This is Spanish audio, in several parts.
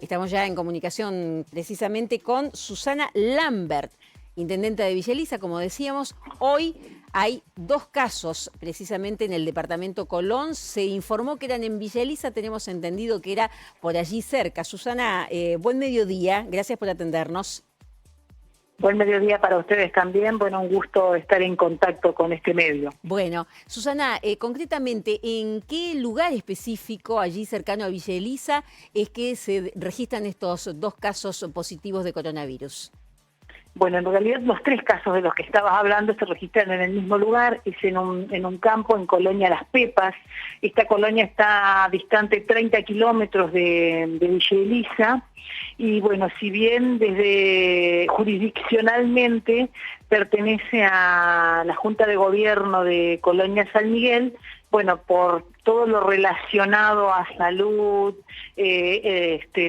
Estamos ya en comunicación precisamente con Susana Lambert, intendenta de Villa Elisa. Como decíamos, hoy hay dos casos precisamente en el departamento Colón. Se informó que eran en Villa Elisa, tenemos entendido que era por allí cerca. Susana, buen mediodía, gracias por atendernos. Buen mediodía para ustedes también. Bueno, un gusto estar en contacto con este medio. Bueno, Susana, concretamente, ¿en qué lugar específico allí cercano a Villa Elisa es que se registran estos dos casos positivos de coronavirus? Bueno, en realidad los tres casos de los que estabas hablando se registran en el mismo lugar, es en un campo en Colonia Las Pepas. Esta colonia está distante 30 kilómetros de Villa Elisa y bueno, si bien desde jurisdiccionalmente pertenece a la Junta de Gobierno de Colonia San Miguel, bueno, por todo lo relacionado a salud,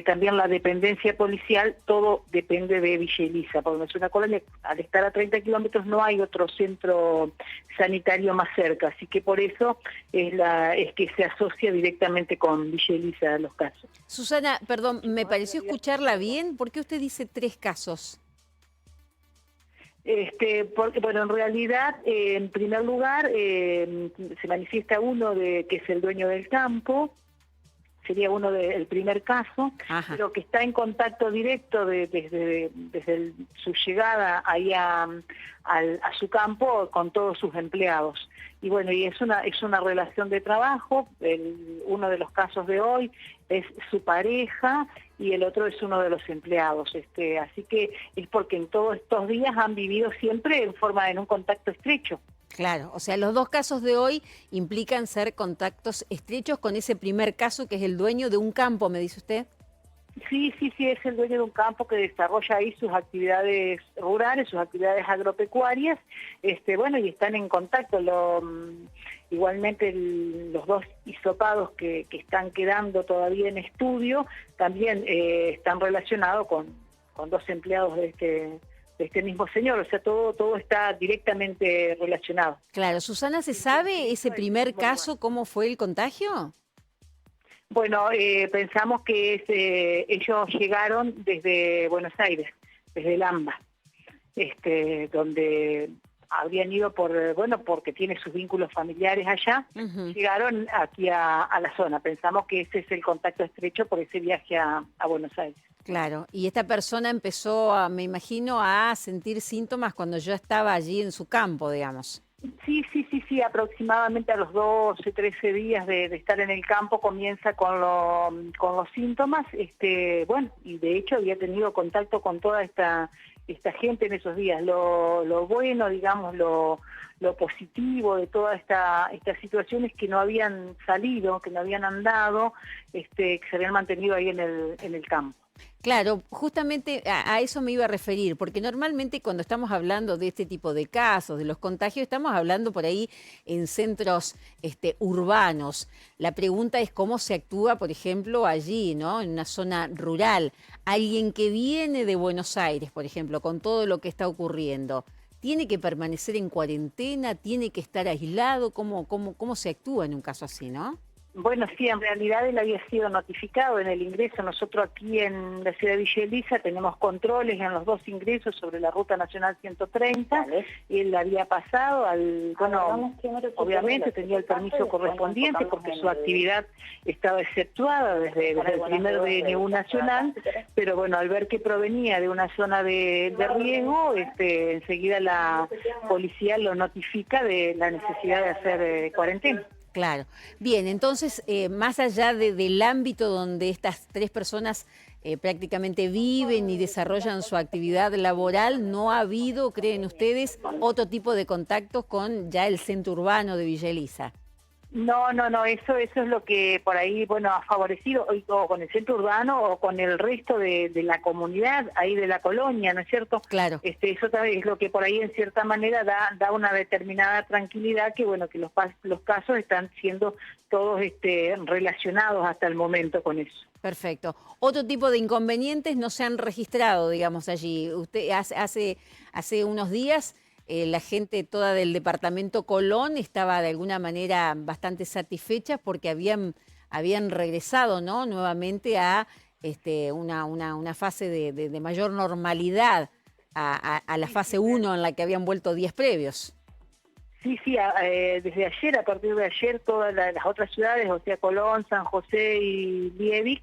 también la dependencia policial, todo depende de Villa Elisa, porque es una colonia, al estar a 30 kilómetros no hay otro centro sanitario más cerca, así que por eso es que se asocia directamente con Villa Elisa los casos. Susana, perdón, me pareció escucharla bien. ¿Por qué usted dice tres casos? Porque, bueno, en realidad, en primer lugar, se manifiesta uno que es el dueño del campo, sería el primer caso, Ajá. pero que está en contacto directo desde su llegada ahí a su campo con todos sus empleados. Y bueno, y es una relación de trabajo. Uno de los casos de hoy es su pareja y el otro es uno de los empleados. Así que es porque en todos estos días han vivido siempre en un contacto estrecho. Claro, o sea, los dos casos de hoy implican ser contactos estrechos con ese primer caso que es el dueño de un campo, ¿me dice usted? Sí, es el dueño de un campo que desarrolla ahí sus actividades rurales, sus actividades agropecuarias, bueno, y están en contacto. Igualmente los dos hisopados que están quedando todavía en estudio también están relacionados con dos empleados de este mismo señor, o sea, todo está directamente relacionado. Claro, Susana, ¿se sabe ese primer caso cómo fue el contagio? Bueno, pensamos que ellos llegaron desde Buenos Aires, desde el AMBA, donde habrían ido porque tiene sus vínculos familiares allá, llegaron aquí a la zona. Pensamos que ese es el contacto estrecho por ese viaje a Buenos Aires. Claro, y esta persona empezó, me imagino, a sentir síntomas cuando yo estaba allí en su campo, digamos. Sí, aproximadamente a los 12, 13 días de estar en el campo comienza con los síntomas, bueno, y de hecho había tenido contacto con toda esta gente en esos días. Lo bueno, digamos, lo positivo de toda esta situación es que no habían salido, que no habían andado, que se habían mantenido ahí en el campo. Claro, justamente a eso me iba a referir, porque normalmente cuando estamos hablando de este tipo de casos, de los contagios, estamos hablando por ahí en centros urbanos. La pregunta es cómo se actúa, por ejemplo, allí, ¿no? En una zona rural. Alguien que viene de Buenos Aires, por ejemplo, con todo lo que está ocurriendo, ¿tiene que permanecer en cuarentena? ¿Tiene que estar aislado? ¿Cómo se actúa en un caso así, no? Bueno, sí, en realidad él había sido notificado en el ingreso. Nosotros aquí en la ciudad de Villa Elisa tenemos controles en los dos ingresos sobre la Ruta Nacional 130. Vale. Él había pasado obviamente tenía el permiso correspondiente porque su actividad estaba exceptuada desde el primer DNU nacional, pero bueno, al ver que provenía de una zona de riesgo, enseguida la policía lo notifica de la necesidad de hacer cuarentena. Claro. Bien, entonces, más allá del ámbito donde estas tres personas prácticamente viven y desarrollan su actividad laboral, ¿no ha habido, creen ustedes, otro tipo de contactos con ya el centro urbano de Villa Elisa? No, eso es lo que por ahí, bueno, ha favorecido, o con el centro urbano o con el resto de la comunidad ahí de la colonia, ¿no es cierto? Claro. Eso también es lo que por ahí en cierta manera da una determinada tranquilidad, que bueno, que los casos están siendo todos relacionados hasta el momento con eso. Perfecto. Otro tipo de inconvenientes no se han registrado, digamos, allí. Usted hace unos días la gente toda del departamento Colón estaba de alguna manera bastante satisfecha porque habían regresado, ¿no?, nuevamente a una fase de mayor normalidad a la fase 1 en la que habían vuelto 10 previos. Sí, sí, desde ayer, a partir de ayer, todas las otras ciudades, o sea, Colón, San José y Liebig,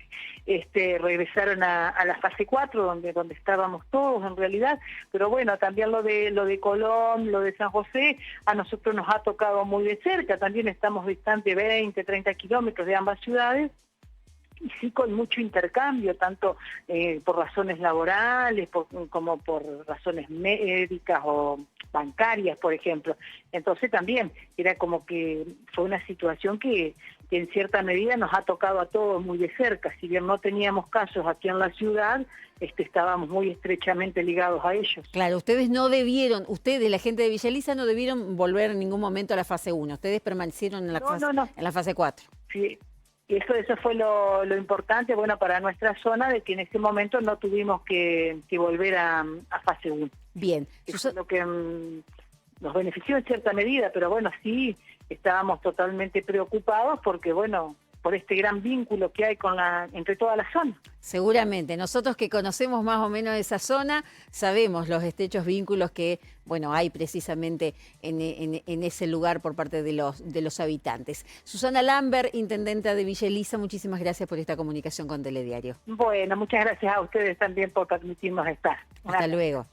regresaron a la fase 4, donde estábamos todos en realidad, pero bueno, también lo de Colón, lo de San José, a nosotros nos ha tocado muy de cerca, también estamos distantes 20, 30 kilómetros de ambas ciudades, y sí con mucho intercambio, tanto por razones laborales como por razones médicas o bancarias, por ejemplo. Entonces también era como que fue una situación que en cierta medida nos ha tocado a todos muy de cerca. Si bien no teníamos casos aquí en la ciudad, estábamos muy estrechamente ligados a ellos. Claro, ustedes, la gente de Villa Elisa, no debieron volver en ningún momento a la fase 1. Ustedes permanecieron en la fase 4. Sí. Y eso fue lo importante, bueno, para nuestra zona, de que en ese momento no tuvimos que volver a fase 1. Bien. Eso es lo que nos benefició en cierta medida, pero bueno, sí estábamos totalmente preocupados porque, bueno, por este gran vínculo que hay entre toda la zona. Seguramente, nosotros que conocemos más o menos esa zona, sabemos los estrechos vínculos que, bueno, hay precisamente en ese lugar por parte de los habitantes. Susana Lambert, intendenta de Villa Elisa, muchísimas gracias por esta comunicación con Telediario. Bueno, muchas gracias a ustedes también por permitirnos estar. Hasta luego.